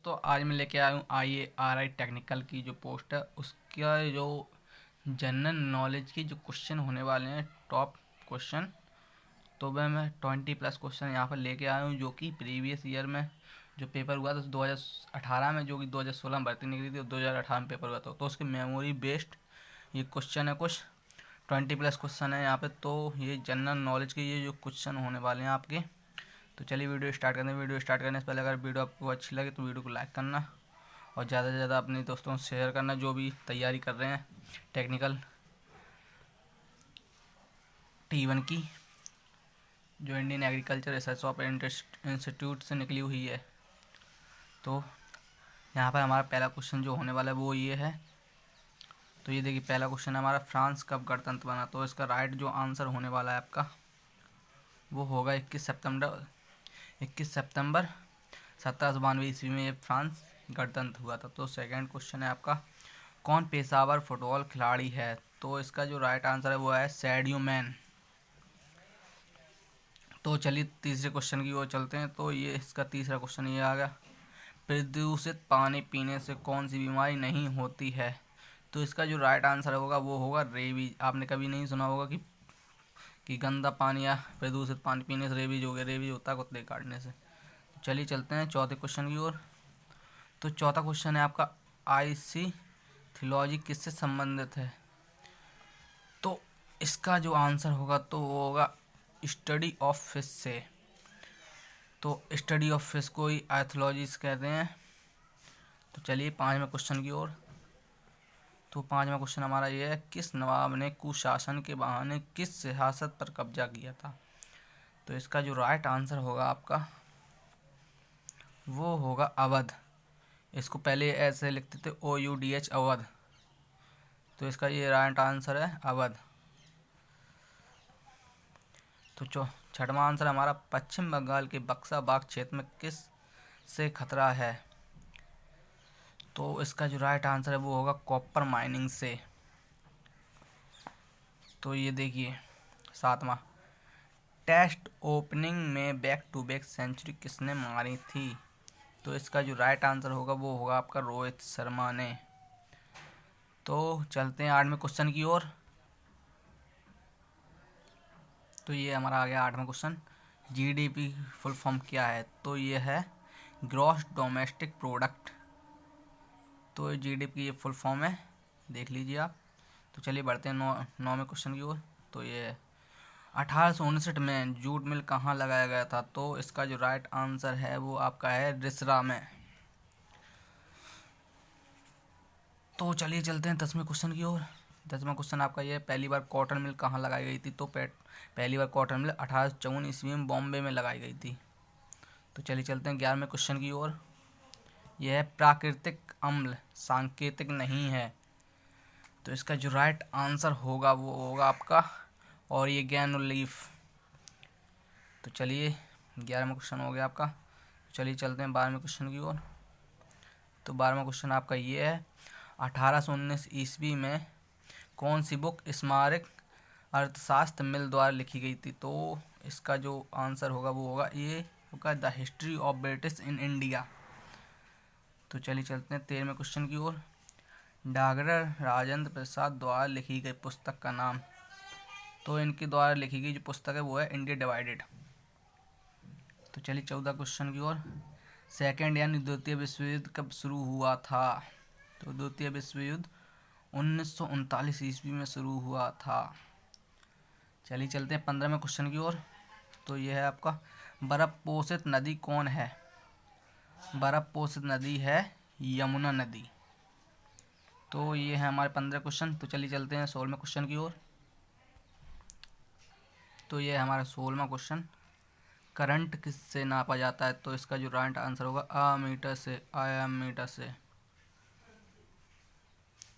तो आज मैं लेके आया हूँ IARI टेक्निकल की जो पोस्ट है उसका जो जनरल नॉलेज की जो क्वेश्चन होने वाले हैं टॉप क्वेश्चन। तो मैं 20+ क्वेश्चन यहाँ पर लेके आया हूँ जो कि प्रीवियस ईयर में जो पेपर हुआ था 2018 में, जो कि 2016 में भर्ती निकली थी और 2018 में पेपर हुआ था। तो उसके मेमोरी बेस्ड ये क्वेश्चन है, कुछ 20+ क्वेश्चन है यहाँ पे। तो ये जनरल नॉलेज के ये जो क्वेश्चन होने वाले हैं आपके। तो चलिए वीडियो स्टार्ट करते हैं। वीडियो स्टार्ट करने से पहले अगर वीडियो आपको अच्छी लगे तो वीडियो को लाइक करना और ज़्यादा से ज़्यादा अपने दोस्तों से शेयर करना जो भी तैयारी कर रहे हैं टेक्निकल T1 की, जो Indian agriculture research of institute से निकली हुई है। तो यहाँ पर हमारा पहला क्वेश्चन जो होने वाला है वो ये है। तो ये देखिए पहला क्वेश्चन है हमारा, फ्रांस कब गणतंत्र बना। तो इसका राइट जो आंसर होने वाला है आपका वो होगा 21 सितंबर 1792 ईस्वी में ये फ्रांस गणतंत्र हुआ था। तो सेकंड क्वेश्चन है आपका, कौन पेशेवर फुटबॉल खिलाड़ी है। तो इसका जो राइट आंसर है वो है सैडियो मैन। तो चलिए तीसरे क्वेश्चन की ओर चलते हैं। तो ये इसका तीसरा क्वेश्चन ये आ गया, प्रदूषित पानी पीने से कौन सी बीमारी नहीं होती है। तो इसका जो राइट आंसर होगा वो होगा रेबीज। आपने कभी नहीं सुना होगा कि गंदा पानी या प्रदूषित पानी पीने से रेबीज हो गया। रेबीज होता है कुत्ते काटने से। चलिए चलते हैं चौथे क्वेश्चन की ओर। तो चौथा क्वेश्चन है आपका, आईसी थियोलॉजी किससे संबंधित है। तो इसका जो आंसर होगा तो वो होगा स्टडी ऑफ फिश से। तो स्टडी ऑफ फिश को ही आइथोलॉजिस्ट कहते हैं। तो चलिए पांचवें क्वेश्चन की ओर। तो पांचवा क्वेश्चन हमारा ये है, किस नवाब ने कुशासन के बहाने किस सियासत पर कब्जा किया था। तो इसका जो राइट आंसर होगा आपका वो होगा अवध। इसको पहले ऐसे लिखते थे OUDH अवध। तो इसका ये राइट आंसर है अवध। तो छठवां आंसर हमारा, पश्चिम बंगाल के बक्सा बाग क्षेत्र में किस से खतरा है। तो इसका जो राइट आंसर है वो होगा कॉपर माइनिंग से। तो ये देखिए सातवां, टेस्ट ओपनिंग में बैक टू बैक सेंचुरी किसने मारी थी। तो इसका जो राइट आंसर होगा वो होगा आपका रोहित शर्मा ने। तो चलते हैं आठवें क्वेश्चन की ओर। तो ये हमारा आ गया आठवां क्वेश्चन, GDP फुल फॉर्म क्या है। तो ये है ग्रॉस डोमेस्टिक प्रोडक्ट। तो GDP की ये फुल फॉर्म है, देख लीजिए आप। तो चलिए बढ़ते हैं नौवें क्वेश्चन की ओर। तो ये 1859 में जूट मिल कहाँ लगाया गया था। तो इसका जो राइट आंसर है वो आपका है रिसरा में। तो चलिए चलते हैं 10वें क्वेश्चन की ओर। 10वां क्वेश्चन आपका ये, पहली बार कॉटन मिल कहाँ लगाई गई थी। तो पहली बार कॉटन मिल 1854 ईस्वी में बॉम्बे में लगाई गई थी। तो चलिए चलते हैं 11वें क्वेश्चन की ओर। यह है, प्राकृतिक अम्ल सांकेतिक नहीं है। तो इसका जो राइट आंसर होगा वो होगा आपका ऑर्गेनोलीफ। तो चलिए 11वां क्वेश्चन हो गया आपका। चलिए चलते हैं 12वें क्वेश्चन की ओर। तो 12वां क्वेश्चन आपका ये है, 1819 ईस्वी में कौन सी बुक स्मारक अर्थशास्त्र मिल द्वारा लिखी गई थी। तो इसका जो आंसर होगा वो होगा ये होगा the history of British in India. तो चलिए चलते हैं 13वें क्वेश्चन की ओर। डॉक्टर राजेंद्र प्रसाद द्वारा लिखी गई पुस्तक का नाम। तो इनके द्वारा लिखी गई जो पुस्तक है वो है इंडिया डिवाइडेड। तो चलिए 14 क्वेश्चन की ओर। सेकेंड यानी द्वितीय विश्व युद्ध कब शुरू हुआ था। तो द्वितीय विश्व युद्ध 1939 ईस्वी में शुरू हुआ था। चलिए चलते हैं 15वें क्वेश्चन की ओर। तो यह है आपका, बर्फ पोषित नदी कौन है। बर्फ पोषित नदी है यमुना नदी। तो ये है हमारे 15 क्वेश्चन। तो चलिए चलते हैं 16वें क्वेश्चन की ओर। तो ये है हमारा 16वां क्वेश्चन, करंट किससे नापा जाता है। तो इसका जो राइट आंसर होगा अमीटर से, मीटर से।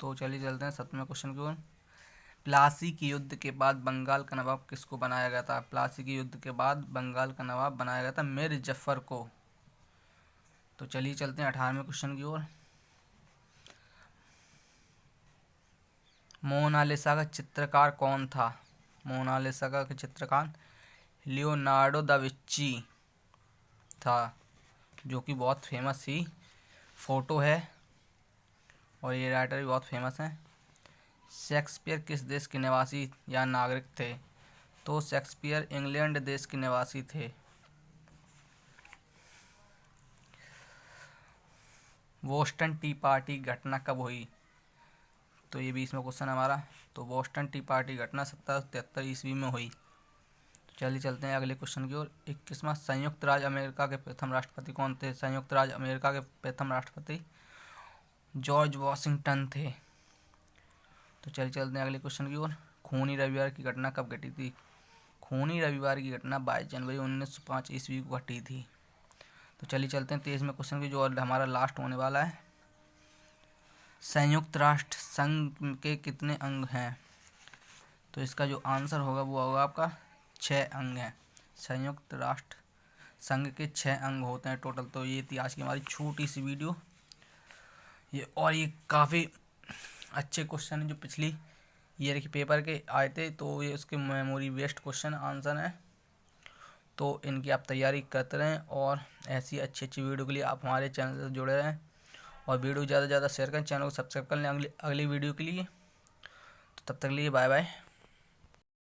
तो चलिए चलते हैं 17वें क्वेश्चन की ओर। प्लासी के युद्ध के बाद बंगाल का नवाब किसको बनाया गया था। प्लासी के युद्ध के बाद बंगाल का नवाब बनाया गया था मीर जफर को। तो चलिए चलते हैं 18वें क्वेश्चन की ओर। मोनालिसा का चित्रकार कौन था। मोनालिसा का चित्रकार लियोनार्डो दा विंची था, जो कि बहुत फेमस ही फ़ोटो है और ये राइटर भी बहुत फेमस हैं। शेक्सपियर किस देश के निवासी या नागरिक थे? तो शेक्सपियर इंग्लैंड देश के निवासी थे। बोस्टन टी पार्टी घटना कब हुई? तो ये 20वां क्वेश्चन हमारा। तो बोस्टन टी पार्टी घटना 1773 ईस्वी में हुई। तो चलिए चलते हैं अगले क्वेश्चन की ओर। 21वां, संयुक्त राज्य अमेरिका के प्रथम राष्ट्रपति कौन थे? संयुक्त राज्य अमेरिका के प्रथम राष्ट्रपति जॉर्ज वॉशिंगटन थे। तो चलिए चलते हैं अगले क्वेश्चन की ओर। खूनी रविवार की घटना कब घटी थी? खूनी रविवार की घटना 22 जनवरी 1905 ईस्वी को घटी थी। तो चलिए चलते हैं 23वें क्वेश्चन की, जो हमारा लास्ट होने वाला है। संयुक्त राष्ट्र संघ के कितने अंग हैं? तो इसका जो आंसर होगा वो होगा आपका 6 अंग हैं। संयुक्त राष्ट्र संघ के 6 अंग होते हैं टोटल। तो ये थी आज की हमारी छोटी सी वीडियो। ये काफ़ी अच्छे क्वेश्चन हैं जो पिछली ईयर के पेपर के आए थे। तो ये उसके मेमोरी बेस्ड क्वेश्चन आंसर हैं। तो इनकी आप तैयारी करते रहें और ऐसी अच्छी अच्छी वीडियो के लिए आप हमारे चैनल से जुड़े रहें और वीडियो ज़्यादा से ज़्यादा शेयर करें। चैनल को सब्सक्राइब कर लें अगली वीडियो के लिए। तो तब तक के लिए बाय बाय।